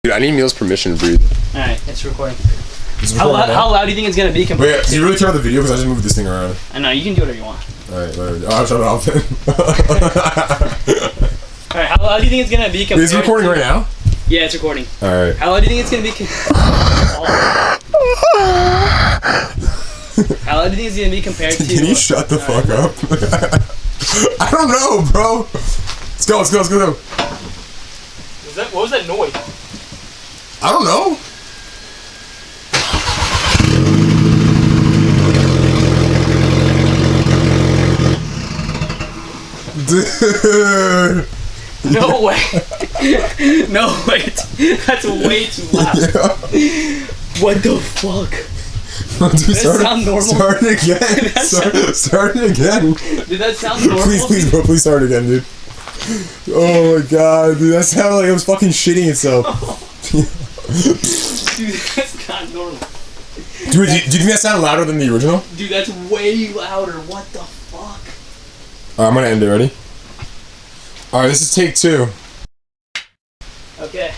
Dude, I need Meal's permission to breathe. Alright, it's recording. How loud do you think it's gonna be compared to... Wait, do you really care about the video? Because I just moved this thing around. I know, you can do whatever you want. Alright, I'll shut it off then. Alright, how loud do you think it's gonna be compared to... Is it recording right now? Yeah, it's recording. Alright. How loud do you think it's gonna be How loud do you think it's gonna be compared to... Can you shut the fuck up? I don't know, bro. Let's go. What was that noise? I don't know. Dude. No way. No, wait. That's way too loud. Yeah. What the fuck? Dude, sound normal? Start it again. Start it again. Did that sound normal? Please, bro. Please start it again, dude. Oh my god, dude. That sounded like it was fucking shitting itself. Dude, that's not normal. Dude, do you think that sounded louder than the original? Dude, that's way louder. What the fuck? Alright, I'm gonna end it. Ready? Alright, this is take 2. Okay.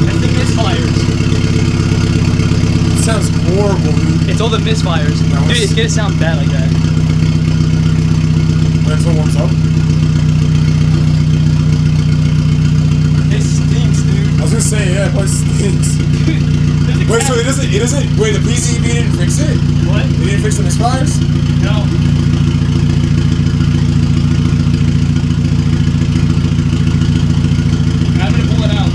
That's the misfires. It sounds horrible, dude. It's all the misfires. Dude, it's gonna sound bad like that. When it warms up? It stinks, dude. I was gonna say, yeah, it probably stinks. Wait, so it doesn't, wait, the PCB didn't fix it? What? They didn't fix the misfires? No. I'm gonna pull it out.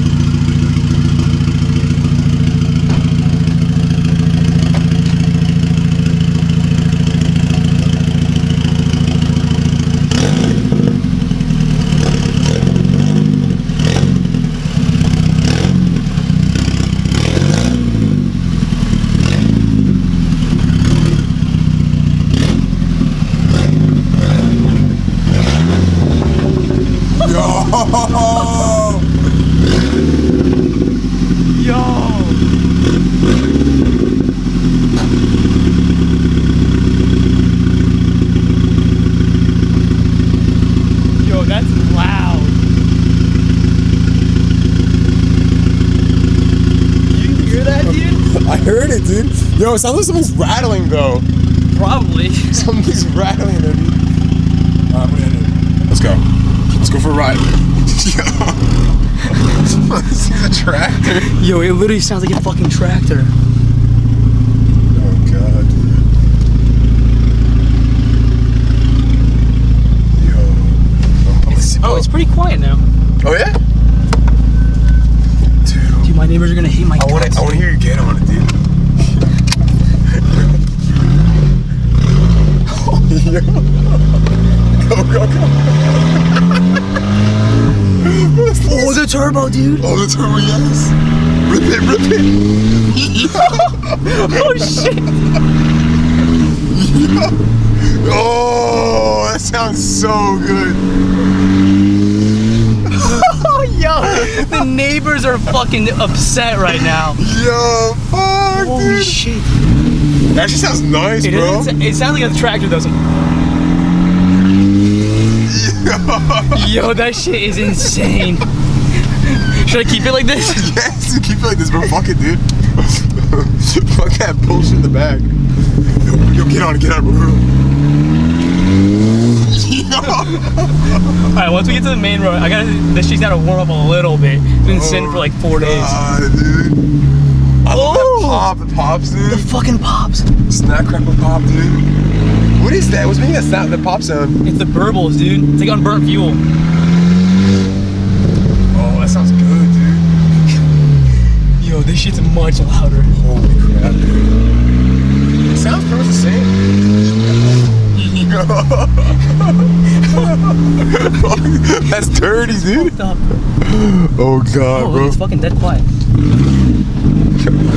Yo, that's loud. You hear that, dude? I heard it, dude. Yo, it sounds like something's rattling, though. Probably. Something's rattling there, dude. I'm gonna end it. Let's go. Let's go for a ride. Yo. This is a tractor. Yo, it literally sounds like a fucking tractor. Oh, God, dude. Yo. It's pretty quiet now. Oh, yeah? Dude, my neighbors are gonna hate my I want to hear you get on it, dude. Go. Oh, the turbo, dude. Oh, the turbo, yes. Rip it. Oh, shit. Oh, that sounds so good. Oh, yo, the neighbors are fucking upset right now. Yo, fuck, Holy dude. shit. That actually sounds nice, bro. It sounds like a tractor doesn't. Yo, that shit is insane. Should I keep it like this? Yes, keep it like this, bro. Fuck it, dude. Fuck that bullshit in the back. Yo, get on it, bro. Alright, once we get to the main road, this shit's gotta warm up a little bit. It's been sitting for like 4 days. Dude. I love that pop. The pops, dude. The fucking pops. Snack crackle pop, dude. What is that? What's making that sound? The pop sound? It's the burbles, dude. It's like unburnt fuel. Oh, that sounds good, dude. Yo, this shit's much louder. Holy crap, dude. It sounds pretty much the same. That's dirty, dude. Oh god, bro. It's fucking dead quiet.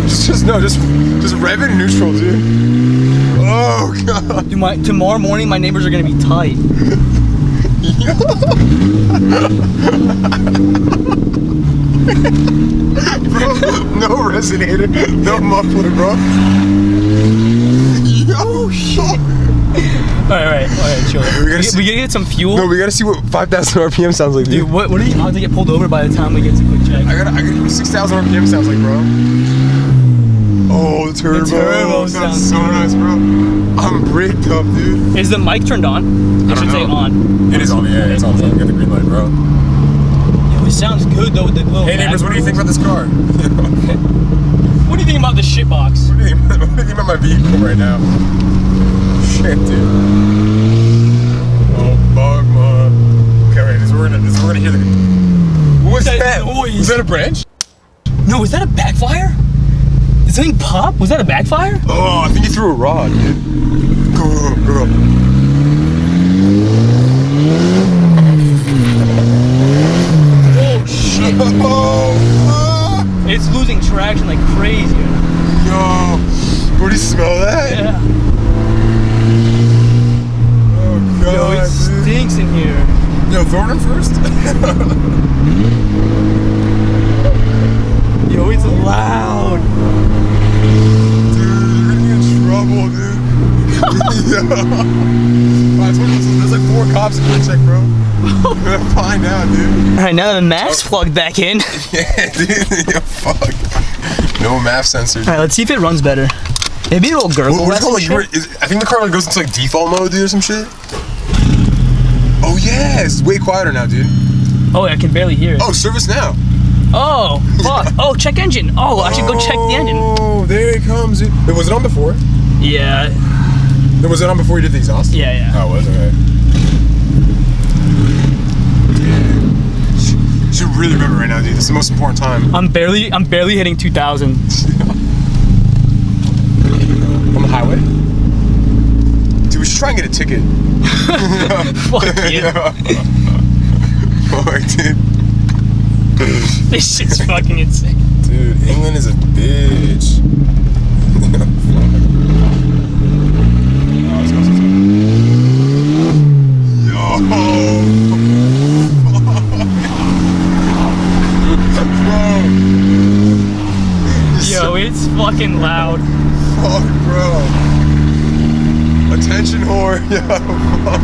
Just rev it neutral, dude. Oh god. Dude, tomorrow morning my neighbors are gonna be tight. Bro, no resonator, no muffler, bro. Oh shit! Alright, chill. We gotta get some fuel. No, we gotta see what 5,000 RPM sounds like, Dude, what are the odds to get pulled over by the time we get to quick check? I gotta hear what 6,000 RPM sounds like, bro. Oh, the turbo sounds so nice, bro. I'm bricked up, dude. Is the mic turned on? It should say on. It is on, yeah, it's on. Get the green light, bro. Yo, it sounds good though with the little. Hey neighbors, what do you think about this car? What do you think about the shit box? What do you think about my vehicle right now? Shit, dude. Oh, fuck, man. Okay, wait, we're gonna hear the. What was that? Noise? Was that a branch? No, was that a backfire? Did something pop? Was that a backfire? Oh, I think he threw a rod, dude. Go. Oh shit! It's losing traction like crazy. Yo, bro, do you smell that? Yeah. Oh god, Yo, it stinks in here. Yo, throw it in first. Yo, it's loud. Dude, you're gonna be in trouble, dude. Yo. There's like 4 cops in the check, bro. We're gonna find out, dude. Alright, now the max plugged back in. Yeah, dude. Yo, fuck. No MAF sensor. Alright, let's see if it runs better. Maybe it'll gurgle. What is it called? I think the car goes into like default mode, dude, or some shit. Oh yeah, it's way quieter now, dude. Oh, I can barely hear it. Oh, service now. Oh, fuck. Oh, check engine. Oh, I should go check the engine. Oh, there it comes, dude. Wait, was it on before? Yeah. Was it on before you did the exhaust? Yeah. Oh, it was? Okay. You should really remember right now, dude. This is the most important time. I'm barely hitting 2,000. On the highway? Dude, we should try and get a ticket. Fuck you. Fuck, dude. This shit's fucking insane. Dude, England is a bitch. Yo, it's fucking loud. Fuck, bro. Attention whore. Yo, fuck.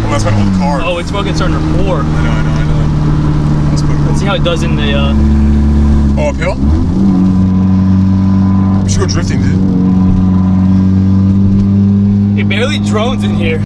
Oh, that's my old car. Oh, it's fucking starting to roar. I know. Let's see how it does in the, Oh, uphill? We should go drifting, dude. It barely drones in here.